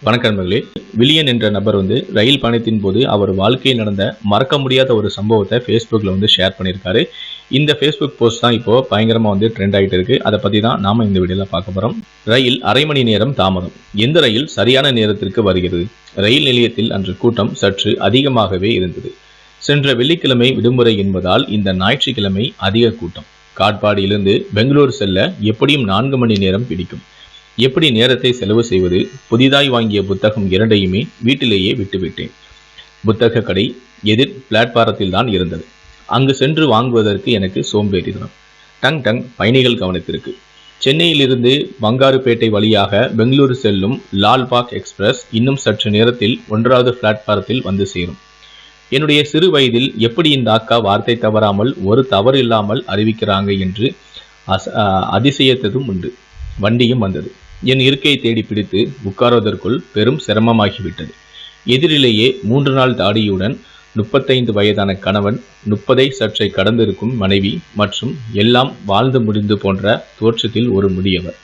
வணக்கம் நண்பர்களே. வில்லியன் என்ற நபர் ரயில் பயணத்தின் போது அவர் வாழ்க்கையில் நடந்த மறக்க முடியாத ஒரு சம்பவத்தை ஃபேஸ்புக்கில் ஷேர் பண்ணியிருக்காரு. இந்த ஃபேஸ்புக் போஸ்ட் தான் இப்போ பயங்கரமாக ட்ரெண்ட் ஆகிட்டு இருக்கு. அதை பற்றி தான் நாம இந்த வீடியோவில் பார்க்க போகிறோம். ரயில் அரை மணி நேரம் தாமதம். எந்த ரயில் சரியான நேரத்திற்கு வருகிறது? ரயில் நிலையத்தில் அன்று கூட்டம் சற்று அதிகமாகவே இருந்தது. சென்ற வெள்ளிக்கிழமை விடுமுறை என்பதால் இந்த ஞாயிற்றுக்கிழமை அதிக கூட்டம். காட்பாடியிலிருந்து பெங்களூரு செல்ல எப்படியும் 4 மணி நேரம் பிடிக்கும். எப்படி நேரத்தை செலவு செய்வது? புதிதாய் வாங்கிய புத்தகம் இரண்டையுமே வீட்டிலேயே விட்டுவிட்டேன். புத்தக கடை எதிர் பிளாட்பாரத்தில் தான் இருந்தது. அங்கு சென்று வாங்குவதற்கு எனக்கு சோம்பேறிதான். டங் டங் பயணிகள் கவனத்திற்கு. சென்னையிலிருந்து பங்காருப்பேட்டை வழியாக பெங்களூரு செல்லும் லால்பாக் எக்ஸ்பிரஸ் இன்னும் சற்று நேரத்தில் 1வது பிளாட்பாரத்தில் வந்து சேரும். என்னுடைய சிறு வயதில் எப்படி இந்த அக்கா வார்த்தை தவறாமல் ஒரு தவறு இல்லாமல் அறிவிக்கிறாங்க என்று அதிசயத்ததும் உண்டு. வண்டியும் வந்தது. என் இருக்கையை தேடி பிடித்து உட்கார்வதற்குள் பெரும் சிரமமாகிவிட்டது. எதிரிலேயே 3 நாள் தாடியுடன் 35 வயதான கணவன், 30ஐ சற்றை கடந்திருக்கும் மனைவி மற்றும் எல்லாம் வாழ்ந்து முடிந்து போன்ற தோற்றத்தில் ஒரு முதியவர்.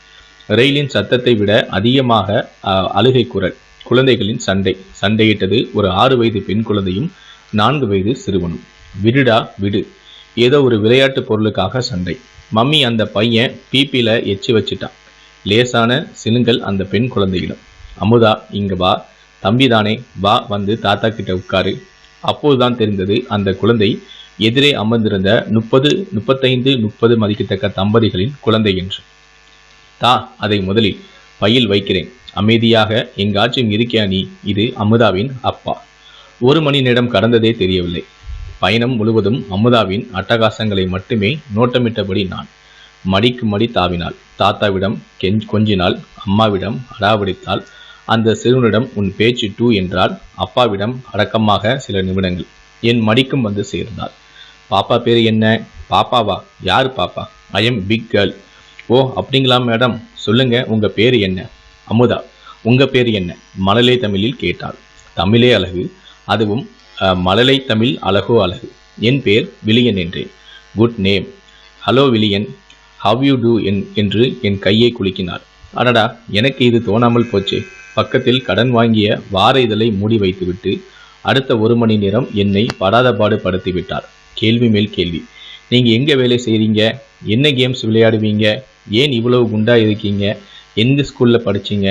ரயிலின் சத்தத்தை விட அதிகமாக அழுகை குரல். குழந்தைகளின் சண்டையிட்டது ஒரு 6 வயது பெண் குழந்தையும் 4 வயது சிறுவனும். விடுடா விடு, ஏதோ ஒரு விளையாட்டு பொருளுக்காக சண்டை. மம்மி, அந்த பையன் பிபில எச்சி வச்சிட்டான். லேசான சினுங்கள் அந்த பெண் குழந்தையிடம். அமுதா, இங்க வா. தம்பிதானே, வா வந்து தாத்தா கிட்ட உட்காரு. அப்போதுதான் தெரிந்தது அந்த குழந்தை எதிரே அமர்ந்திருந்த 30 மதிக்கத்தக்க தம்பதிகளின் குழந்தை என்று. அதை முதலில் பையில் வைக்கிறேன். அமைதியாக எங்காச்சும் இருக்கியா நீ? இது அமுதாவின் அப்பா. 1 மணி நேரம் கடந்ததே தெரியவில்லை. பயணம் முழுவதும் அமுதாவின் அட்டகாசங்களை மட்டுமே நோட்டமிட்டபடி நான். மடிக்கு மடி தாவினாள். தாத்தாவிடம் கொஞ்சினாள். அம்மாவிடம் அடாவடித்தாள். அந்த சிறுவனிடம் உன் பேச்சு டூ என்றால். அப்பாவிடம் அடக்கமாக சில நிமிடங்கள். என் மடிக்கும் வந்து சேர்ந்தாள். பாப்பா பேரு என்ன? பாப்பாவா? யாரு பாப்பா? I am big girl. ஓ, அப்படிங்களா மேடம், சொல்லுங்க, உங்க பேரு என்ன? அமுதா. உங்க பேரு என்ன? மழலை தமிழில் கேட்டாள். தமிழே அழகு, அதுவும் மழலை தமிழ் அழகோ அழகு. என் பேர் வில்லியன் என்றேன். Good name. Hello William, how you do என்று என் கையை குலுக்கினார். அடடா, எனக்கு இது தோணாமல் போச்சே. பக்கத்தில் கடன் வாங்கிய வார இதழை மூடி வைத்துவிட்டு அடுத்த 1 மணி நேரம் என்னை படாத பாடு படுத்தி விட்டார். கேள்வி மேல் கேள்வி. நீங்க எங்க வேலை செய்றீங்க? என்ன கேம்ஸ் விளையாடுவீங்க? ஏன் இவ்வளவு குண்டா இருக்கீங்க? எந்த ஸ்கூல்ல படிச்சீங்க?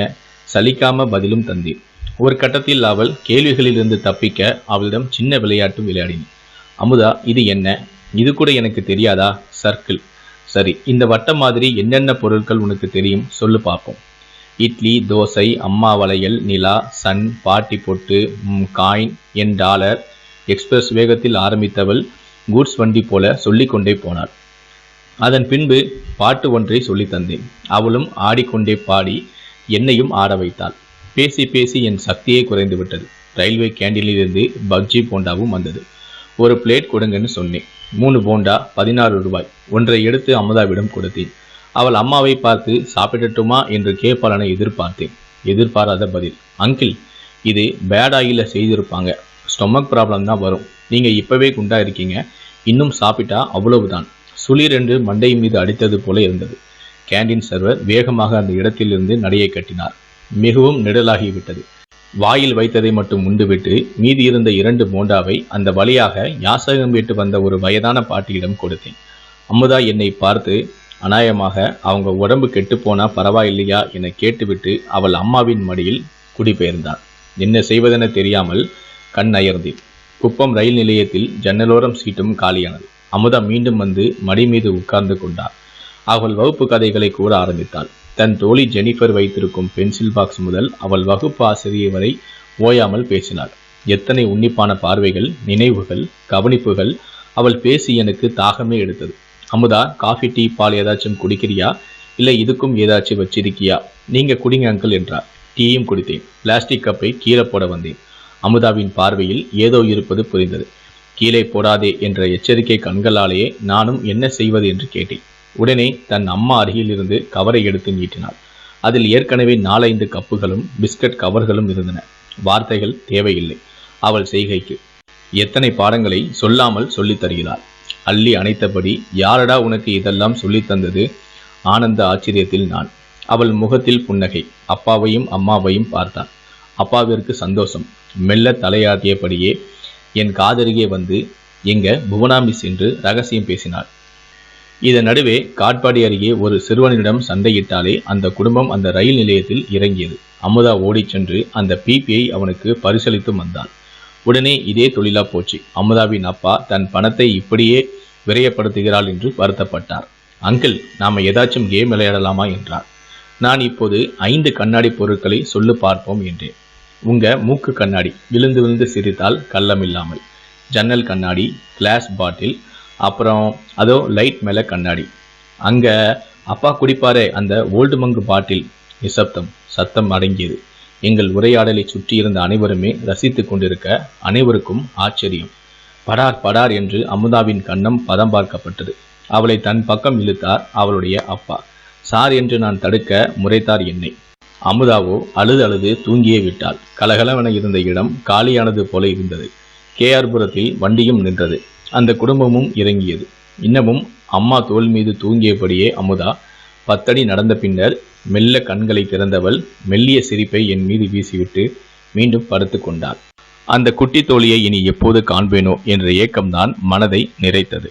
சலிக்காம பதிலும் தந்தேன். ஒரு கட்டத்தில் அவள் கேள்விகளிலிருந்து தப்பிக்க அவளிடம் சின்ன விளையாட்டும் விளையாடினேன். அமுதா, இது என்ன? இது கூட எனக்கு தெரியாதா? சர்க்கிள். சரி, இந்த வட்டம் மாதிரி என்னென்ன பொருட்கள் உனக்கு தெரியும் சொல்லு பார்ப்போம். இட்லி, தோசை, அம்மா வளையல், நிலா, சன், பாட்டி பொட்டு, காயின், என் டாலர். எக்ஸ்பிரஸ் வேகத்தில் ஆரம்பித்தவள் கூட்ஸ் வண்டி போல சொல்லிக்கொண்டே போனாள். அதன் பின்பு பாட்டு ஒன்றை சொல்லி தந்தேன். அவளும் ஆடிக்கொண்டே பாடி என்னையும் ஆட வைத்தாள். பேசி பேசி என் சக்தியே குறைந்து விட்டது. ரயில்வே கேண்டீனிலிருந்து பஜ்ஜி போண்டாவும் வந்தது. ஒரு பிளேட் கொடுங்கன்னு சொன்னேன். 3 போண்டா 16 ரூபாய். ஒன்றை எடுத்து அமுதாவிடம் கொடுத்தேன். அவள் அம்மாவை பார்த்து சாப்பிடட்டுமா என்று கேட்பாளனை எதிர்பார்த்தேன். எதிர்பாராத பதில். அங்கிள், இது பேட் ஆயில செய்திருப்பாங்க. ஸ்டொமக் ப்ராப்ளம் தான் வரும். நீங்க இப்பவே குண்டா இருக்கீங்க. இன்னும் சாப்பிட்டா அவ்வளவுதான். சுளிர் என்று மண்டை மீது அடித்தது போல இருந்தது. கேண்டீன் சர்வர் வேகமாக அந்த இடத்திலிருந்து நடையை கட்டினார். மிகவும் நெடலாகிவிட்டது. வாயில் வைத்ததை மட்டும் உண்டுவிட்டு மீதி இருந்த 2 போண்டாவை அந்த வழியாக யாசகம் விட்டு வந்த ஒரு வயதான பாட்டியிடம் கொடுத்தேன். அமுதா என்னை பார்த்து அநாயமாக அவங்க உடம்பு கெட்டுப்போனா பரவாயில்லையா என கேட்டுவிட்டு அவள் அம்மாவின் மடியில் குடிபெயர்ந்தாள். என்ன செய்வதென தெரியாமல் கண் அயர்ந்தேன். குப்பம் ரயில் நிலையத்தில் ஜன்னலோரம் சீட்டும் காலியானது. அமுதா மீண்டும் வந்து மடி மீது உட்கார்ந்து கொண்டாள். அவள் வகுப்பு கதைகளை கூற ஆரம்பித்தாள். தன் தோழி ஜெனிஃபர் வைத்திருக்கும் பென்சில் பாக்ஸ் முதல் அவள் வகுப்பு ஆசிரியை வரை ஓயாமல் பேசினாள். எத்தனை உன்னிப்பான பார்வைகள், நினைவுகள், கவனிப்புகள். அவள் பேசி எனக்கு தாகமே எடுத்தது. அமுதா, காஃபி, டீ, பால் ஏதாச்சும் குடிக்கிறியா? இல்லை இதுக்கும் ஏதாச்சும் வச்சிருக்கியா? நீங்க குடிங்க அங்கிள் என்றார். டீயும் குடித்தேன். பிளாஸ்டிக் கப்பை கீழே போட வந்தேன். அமுதாவின் பார்வையில் ஏதோ இருப்பது புரிந்தது. கீழே போடாதே என்ற எச்சரிக்கை கண்களாலேயே நானும் என்ன செய்வது என்று கேட்டேன். உடனே தன் அம்மா அருகில் இருந்து கவரை எடுத்து நீட்டினாள். அதில் ஏற்கனவே 4-5 கப்புகளும் பிஸ்கட் கவர்களும் இருந்தன. வார்த்தைகள் தேவையில்லை அவள் செய்கைக்கு. எத்தனை பாடங்களை சொல்லாமல் சொல்லித் தருகிறாள். அள்ளி அணைத்தபடி, யாரடா உனக்கு இதெல்லாம் சொல்லித் தந்தது? ஆனந்த ஆச்சரியத்தில் நான். அவள் முகத்தில் புன்னகை. அப்பாவையும் அம்மாவையும் பார்த்தான். அப்பாவிற்கு சந்தோஷம். மெல்ல தலையாட்டியபடியே என் காதருகே வந்து எங்க புவனா மிஸ் என்று ரகசியம் பேசினாள். இதன் நடுவே காட்பாடி அருகே ஒரு சிறுவனிடம் சண்டையிட்டாலே அந்த குடும்பம் அந்த ரயில் நிலையத்தில் இறங்கியது. அமுதா ஓடிச் சென்று அந்த பிபியை அவனுக்கு பரிசளித்து வந்தாள். உடனே இதே தொழிலா போச்சு. அமுதாவின் அப்பா தன் பணத்தை இப்படியே விரயப்படுத்துகிறாள் என்று வருத்தப்பட்டார். அங்கிள், நாம ஏதாச்சும் கேம் விளையாடலாமா என்றார். நான் இப்போது 5 கண்ணாடி பொருட்களை சொல்லு பார்ப்போம் என்றேன். உங்க மூக்கு கண்ணாடி, விழுந்து விழுந்து சிரித்தால் கள்ளமில்லாமல், ஜன்னல் கண்ணாடி, கிளாஸ் பாட்டில், அப்புறம் அதோ லைட் மேல கண்ணாடி, அங்க அப்பா குடிப்பாரே அந்த ஓல்டு மங்கு பாட்டில். நிசப்தம். சத்தம் அடங்கியது. எங்கள் உரையாடலை சுற்றியிருந்த அனைவருமே ரசித்து கொண்டிருக்க அனைவருக்கும் ஆச்சரியம். படார் படார் என்று அமுதாவின் கன்னம் பதம் பார்க்கப்பட்டது. அவளை தன் பக்கம் இழுத்தார் அவளுடைய அப்பா. சார் என்று நான் தடுக்க முறைத்தார் என்னை. அமுதாவோ அழுது அழுது தூங்கியே விட்டாள். கலகலவென இருந்த இடம் காலியானது போல இருந்தது. கேஆர்புரத்தில் வண்டியும் நின்றது. அந்த குடும்பமும் இறங்கியது. இன்னமும் அம்மா தோள் மீது தூங்கியபடியே அமுதா 10 அடி நடந்த பின்னர் மெல்ல கண்களை திறந்தவள் மெல்லிய சிரிப்பை என் மீது வீசிவிட்டு மீண்டும் படுத்து கொண்டாள். அந்த குட்டி தோழியை இனி எப்போது காண்பேனோ என்ற ஏக்கம்தான் மனதை நிறைத்தது.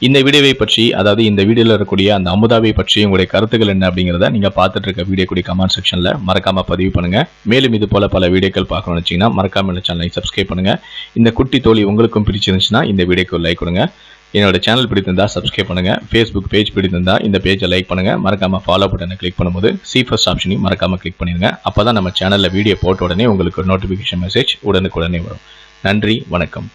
இந்த வீடியோவை பற்றி, அதாவது இந்த வீடியோவில் இருக்கக்கூடிய அந்த அமுதாவை பற்றி உங்களுடைய கருத்துக்கள் என்ன அப்படிங்கிறத நீங்கள் பார்த்துட்டு இருக்க வீடியோ கூடிய கமெண்ட் செக்ஷனில் மறக்காமல் பதிவு பண்ணுங்கள். மேலும் இது போல பல வீடியோக்கள் பார்க்கணும்னு வச்சிங்கன்னா மறக்காமல் இந்த சேனலை சப்ஸ்கிரைப் பண்ணுங்கள். இந்த குட்டி தோழி உங்களுக்கும் பிடிச்சிருந்துச்சுன்னா இந்த வீடியோக்கு லைக் கொடுங்க. என்னோட சேனல் பிடித்திருந்தா சப்ஸ்கிரைப் பண்ணுங்கள். ஃபேஸ்புக் பேஜ் பிடித்திருந்தா இந்த பேஜை லைக் பண்ணுங்கள். மறக்காமல் ஃபாலோ பட்டனை கிளிக் பண்ணும்போது ஃபர்ஸ்ட் ஆப்ஷனையும் மறக்காமல் கிளிக் பண்ணிடுங்க. அப்போ தான் நம்ம சேனலில் வீடியோ போட்ட உடனே உங்களுக்கு ஒரு நோட்டிஃபிகேஷன் மெசேஜ் உடனுக்குடனே வரும். நன்றி, வணக்கம்.